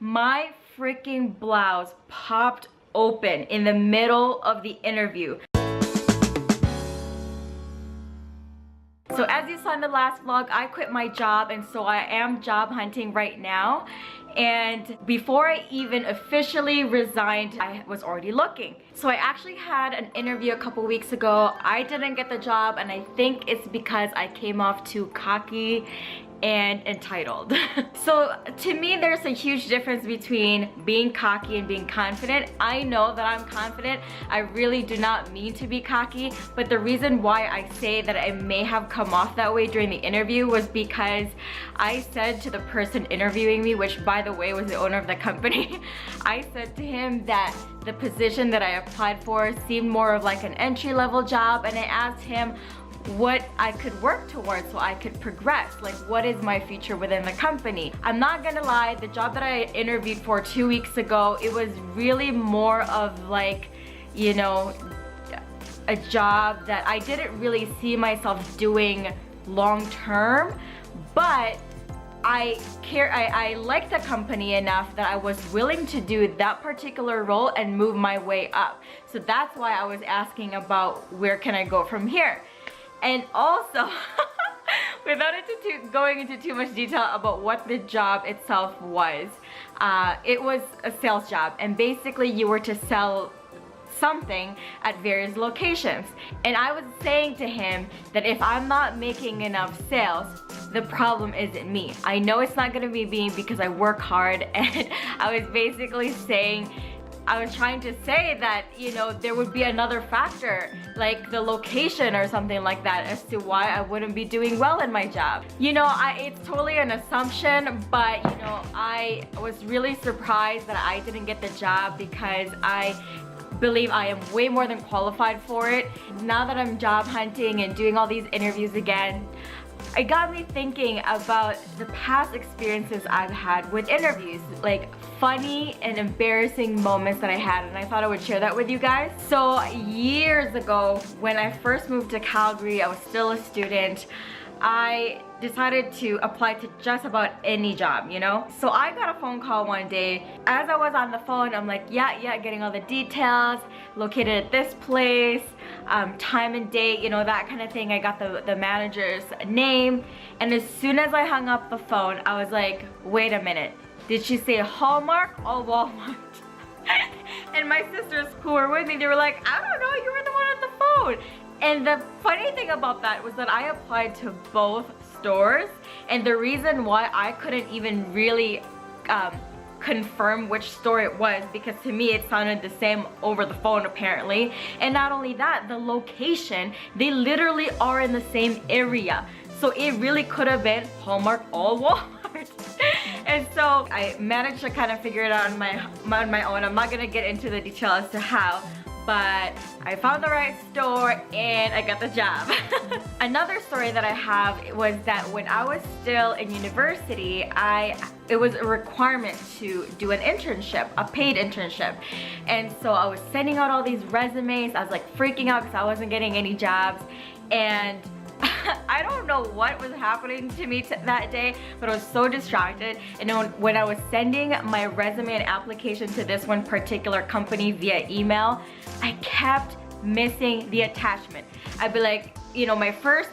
my freaking blouse popped open in the middle of the interview. So as you saw in the last vlog, I quit my job, and so I am job hunting right now. And before I even officially resigned, I was already looking. So I actually had an interview a couple weeks ago. I didn't get the job, and I think it's because I came off too cocky and entitled. So to me, there's a huge difference between being cocky and being confident. I know that I'm confident. I really do not mean to be cocky, but the reason why I say that I may have come off that way during the interview was because I said to the person interviewing me, which by the way was the owner of the company, I said to him that the position that I applied for seemed more of like an entry-level job, and I asked him what I could work towards so I could progress. Like, what is my future within the company? I'm not gonna lie, the job that I interviewed for 2 weeks ago, it was really more of like, you know, a job that I didn't really see myself doing long term, but I liked the company enough that I was willing to do that particular role and move my way up. So that's why I was asking about where can I go from here. And also, without going into too much detail about what the job itself was, it was a sales job, and basically you were to sell something at various locations. And I was saying to him that if I'm not making enough sales, the problem isn't me. I know it's not gonna be me because I work hard, and I was basically saying, I was trying to say that, you know, there would be another factor, like the location or something like that, as to why I wouldn't be doing well in my job. You know, it's totally an assumption, but you know, I was really surprised that I didn't get the job because I believe I am way more than qualified for it. Now that I'm job hunting and doing all these interviews again, it got me thinking about the past experiences I've had with interviews, like funny and embarrassing moments that I had, and I thought I would share that with you guys. So years ago, when I first moved to Calgary, I was still a student. I decided to apply to just about any job, you know? So I got a phone call one day. As I was on the phone, I'm like, yeah, getting all the details, located at this place, time and date, you know, that kind of thing. I got the manager's name, and as soon as I hung up the phone, I was like, wait a minute, did she say Hallmark or Walmart? And my sisters who were with me, they were like, I don't know, you were the one on the phone. And the funny thing about that was that I applied to both stores, and the reason why I couldn't even really confirm which store it was, because to me it sounded the same over the phone apparently. And not only that, the location, they literally are in the same area, so it really could have been Hallmark or Walmart. And so I managed to kind of figure it out on my own. I'm not gonna get into the detail as to how, but I found the right store and I got the job. Another story that I have was that when I was still in university, it was a requirement to do an internship, a paid internship. And so I was sending out all these resumes. I was like freaking out because I wasn't getting any jobs. And I don't know what was happening to me that day, but I was so distracted. And when I was sending my resume and application to this one particular company via email, I kept missing the attachment. I'd be like, you know, my first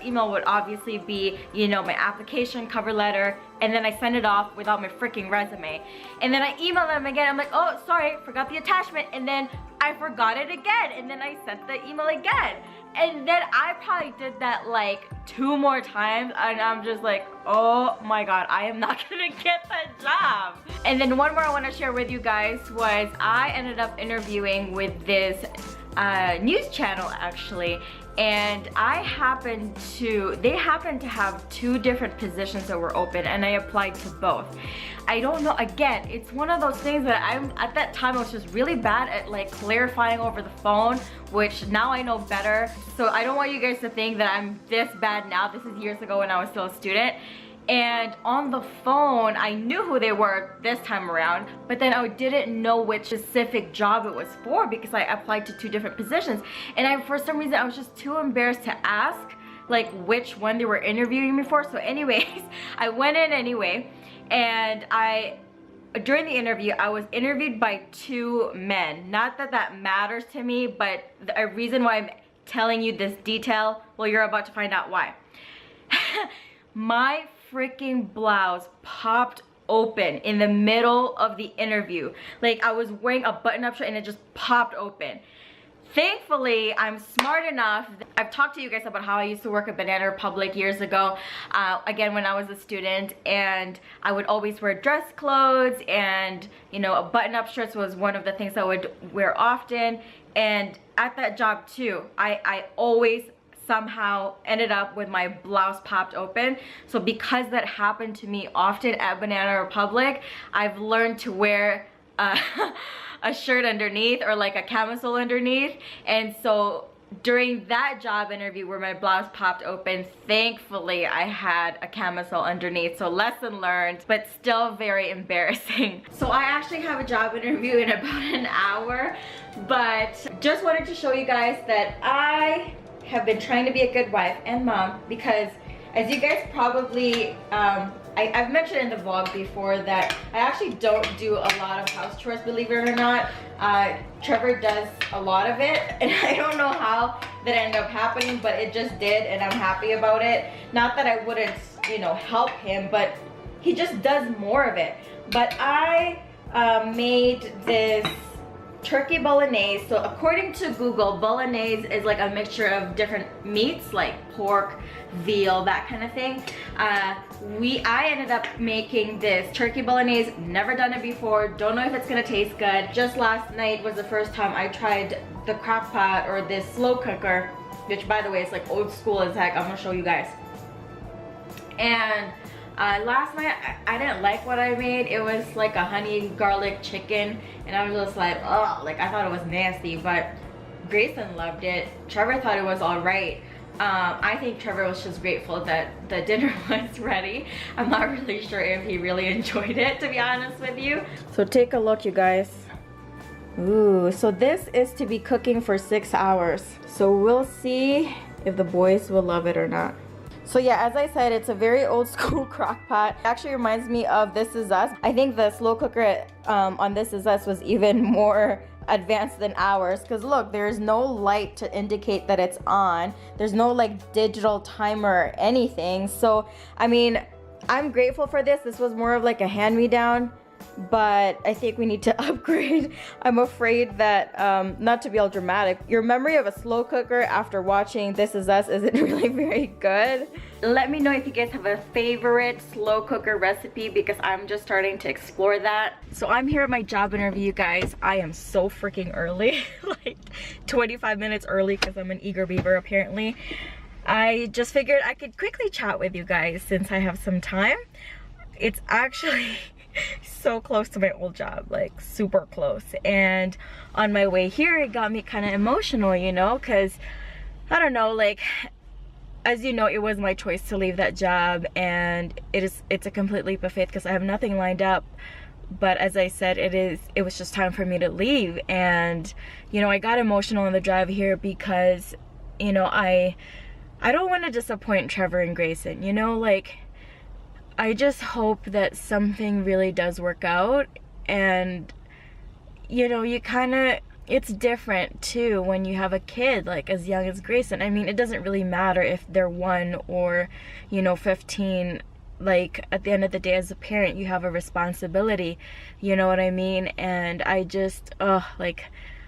email would obviously be, you know, my application, cover letter, and then I send it off without my freaking resume. And then I email them again, I'm like, oh, sorry, forgot the attachment, and then I forgot it again, and then I sent the email again. And then I probably did that like 2 more times, and I'm just like, oh my god, I am not gonna get that job. And then one more I want to share with you guys was I ended up interviewing with this news channel actually, and they happened to have 2 different positions that were open, and I applied to both. I don't know, again, it's one of those things that at that time I was just really bad at like clarifying over the phone, which now I know better. So I don't want you guys to think that I'm this bad now. This is years ago when I was still a student. And on the phone, I knew who they were this time around, but then I didn't know which specific job it was for because I applied to 2 different positions. And for some reason, I was just too embarrassed to ask like which one they were interviewing me for. So anyways, I went in anyway, and I during the interview, I was interviewed by 2 men. Not that that matters to me, but the reason why I'm telling you this detail, well, you're about to find out why. My freaking blouse popped open in the middle of the interview. Like, I was wearing a button-up shirt and it just popped open. Thankfully, I'm smart enough. I've talked to you guys about how I used to work at Banana Republic years ago, again, when I was a student, and I would always wear dress clothes, and, you know, a button-up shirt was one of the things I would wear often. And at that job too, I always somehow ended up with my blouse popped open. So because that happened to me often at Banana Republic, I've learned to wear a shirt underneath, or like a camisole underneath. And so during that job interview where my blouse popped open, thankfully I had a camisole underneath. So lesson learned, but still very embarrassing. So I actually have a job interview in about an hour, but just wanted to show you guys that I have been trying to be a good wife and mom, because as you guys probably I've mentioned in the vlog before that I actually don't do a lot of house chores, believe it or not. Trevor does a lot of it, and I don't know how that ended up happening, but it just did, and I'm happy about it. Not that I wouldn't, you know, help him, but he just does more of it. But I made this turkey bolognese. So according to Google, bolognese is like a mixture of different meats like pork, veal, that kind of thing. I ended up making this turkey bolognese. Never done it before, don't know if it's gonna taste good. Just last night was the first time I tried the crock pot, or this slow cooker, which by the way is like old school as heck. I'm gonna show you guys. And last night I didn't like what I made. It was like a honey garlic chicken, and I was just like, oh, like I thought it was nasty. But Grayson loved it. Trevor thought it was all right. I think Trevor was just grateful that the dinner was ready. I'm not really sure if he really enjoyed it, to be honest with you. So take a look, you guys. Ooh, so this is to be cooking for 6 hours. So we'll see if the boys will love it or not. So yeah, as I said, it's a very old school crock pot. It actually reminds me of This Is Us. I think the slow cooker on This Is Us was even more advanced than ours, because look, there's no light to indicate that it's on. There's no like digital timer or anything. So I mean, I'm grateful for this. This was more of like a hand-me-down, but I think we need to upgrade. I'm afraid that, not to be all dramatic, your memory of a slow cooker after watching This Is Us isn't really very good. Let me know if you guys have a favorite slow cooker recipe, because I'm just starting to explore that. So I'm here at my job interview, guys. I am so freaking early, like 25 minutes early, because I'm an eager beaver apparently. I just figured I could quickly chat with you guys since I have some time. It's actually so close to my old job, like super close. And on my way here, it got me kind of emotional, you know, because I don't know, like, as you know, it was my choice to leave that job, and it's a complete leap of faith because I have nothing lined up. But as I said, it was just time for me to leave. And you know, I got emotional on the drive here because, you know, I don't want to disappoint Trevor and Grayson, you know, like I just hope that something really does work out. And you know, you kind of, it's different too when you have a kid like as young as Grayson. I mean, it doesn't really matter if they're 1 or, you know, 15. Like at the end of the day, as a parent, you have a responsibility, you know what I mean? And I just like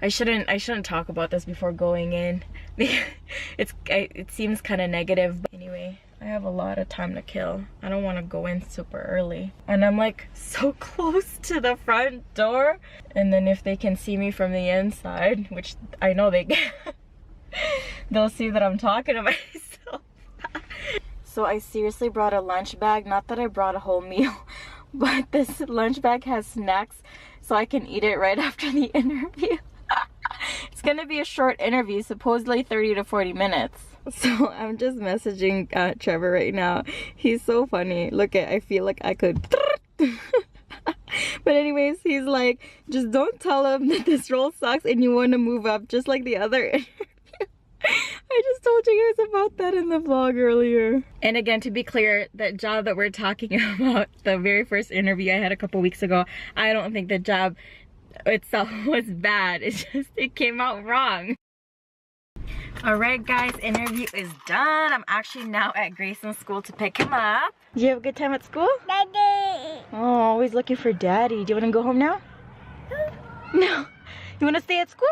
I shouldn't talk about this before going in. It seems kind of negative, but anyway, I have a lot of time to kill. I don't want to go in super early, and I'm like so close to the front door, and then if they can see me from the inside, which I know they can, they'll see that I'm talking to myself. So I seriously brought a lunch bag. Not that I brought a whole meal, but this lunch bag has snacks so I can eat it right after the interview. It's gonna be a short interview, supposedly 30 to 40 minutes. So I'm just messaging Trevor right now. He's so funny. Look at, I feel like I could. But anyways, he's like, just don't tell him that this role sucks and you want to move up just like the other interview. I just told you guys about that in the vlog earlier. And again, to be clear, that job that we're talking about, the very first interview I had a couple weeks ago, I don't think the job itself was bad. It's just, it came out wrong. Alright guys, interview is done. I'm actually now at Grayson's school to pick him up. Did you have a good time at school? Daddy! Oh, always looking for daddy. Do you want to go home now? No. You want to stay at school?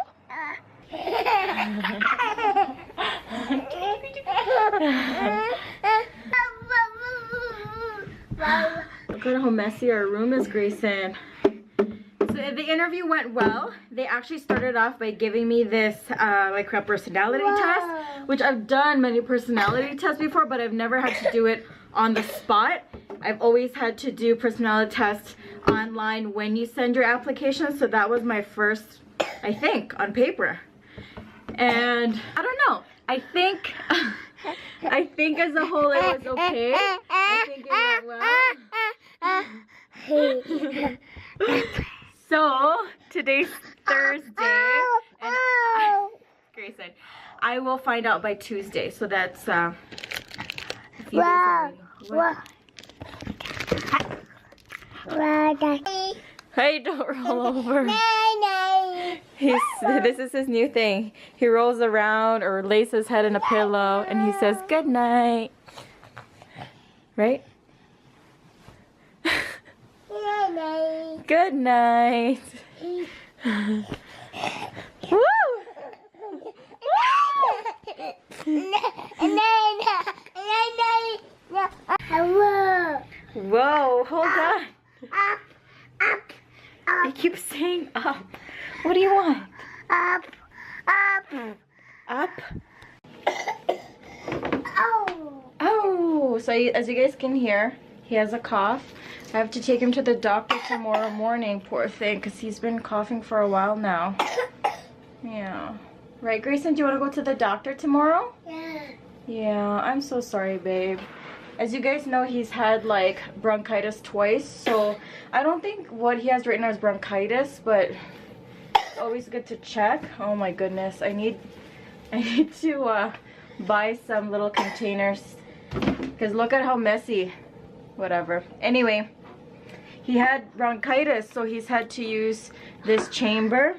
Look at how messy our room is, Grayson. So the interview went well. They actually started off by giving me this like a personality test, which I've done many personality tests before, but I've never had to do it on the spot. I've always had to do personality tests online when you send your application, so that was my first, I think, on paper. And I don't know, I think as a whole it was okay. I think it went well. So today's Thursday, and Grayson, I will find out by Tuesday. So that's a few days away. Hey, don't roll over. This is his new thing. He rolls around or lays his head in a pillow and he says good night. Right? Good night. Woo! Whoa, hold on. He keeps saying up. What do you want? Up. Oh, so as you guys can hear, he has a cough. I have to take him to the doctor tomorrow morning, poor thing, because he's been coughing for a while now. Yeah. Right, Grayson, do you want to go to the doctor tomorrow? Yeah. Yeah, I'm so sorry, babe. As you guys know, he's had like bronchitis twice, so I don't think what he has right now is bronchitis, but it's always good to check. Oh my goodness, I need to buy some little containers, because look at how messy. Whatever. Anyway, he had bronchitis, so he's had to use this chamber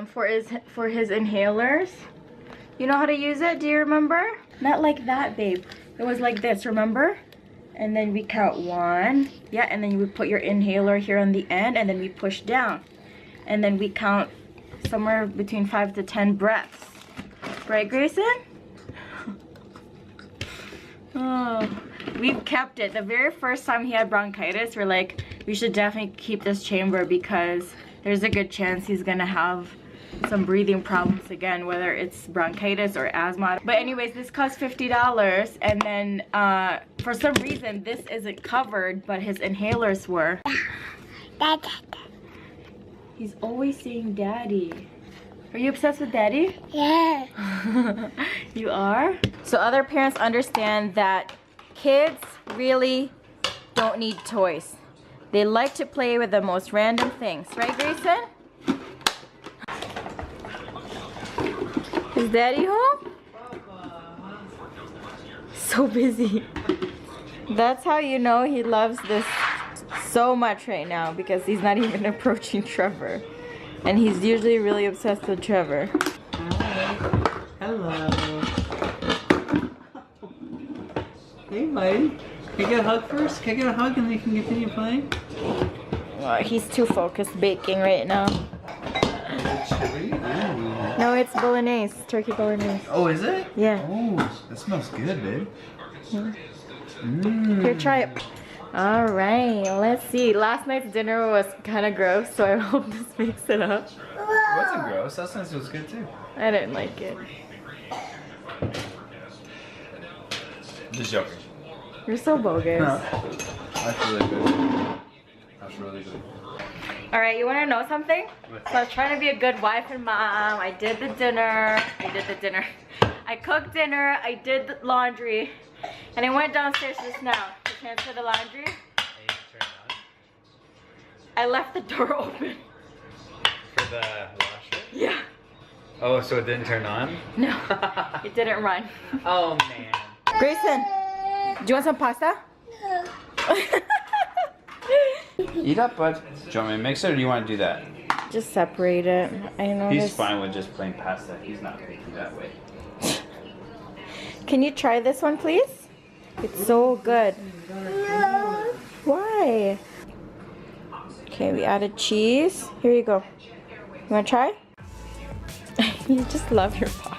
for his inhalers. You know how to use it? Do you remember? Not like that, babe. It was like this, remember? And then we count 1. Yeah, and then you would put your inhaler here on the end, and then we push down. And then we count somewhere between 5 to 10 breaths. Right, Grayson? Oh, we've kept it. The very first time he had bronchitis, we're like, we should definitely keep this chamber because there's a good chance he's gonna have some breathing problems again, whether it's bronchitis or asthma. But anyways, this cost $50, and then for some reason this isn't covered, but his inhalers were. He's always saying daddy. Are you obsessed with daddy? Yeah. You are? So other parents understand that kids really don't need toys. They like to play with the most random things. Right, Grayson? Is daddy home? So busy. That's how you know he loves this so much right now, because he's not even approaching Trevor. And he's usually really obsessed with Trevor. Hi. Hello. Hey, buddy. Can I get a hug first? Can I get a hug and then you can continue playing? Oh, he's too focused baking right now. Chili? No, it's bolognese. Turkey bolognese. Oh, is it? Yeah. Oh, that smells good, babe. Here, try it. Alright, let's see. Last night's dinner was kind of gross, so I hope this makes it up. It wasn't gross. Last night's was good too. I didn't like it. Just joking. You're so bogus. No. That's really good. That's really good. Alright, you want to know something? So I was trying to be a good wife and mom. I did the dinner. I cooked dinner. I did the laundry. And I went downstairs just now to transfer the laundry. I left the door open. For the washer? Yeah. Oh, so it didn't turn on? No, it didn't run. Oh man. Grayson, do you want some pasta? Eat up, bud. Do you want me to mix it or do you want to do that? Just separate it. I know. He's fine with just plain pasta. He's not picky that way. Can you try this one, please? It's so good. Why? Okay, we added cheese. Here you go. You wanna try? You just love your pasta.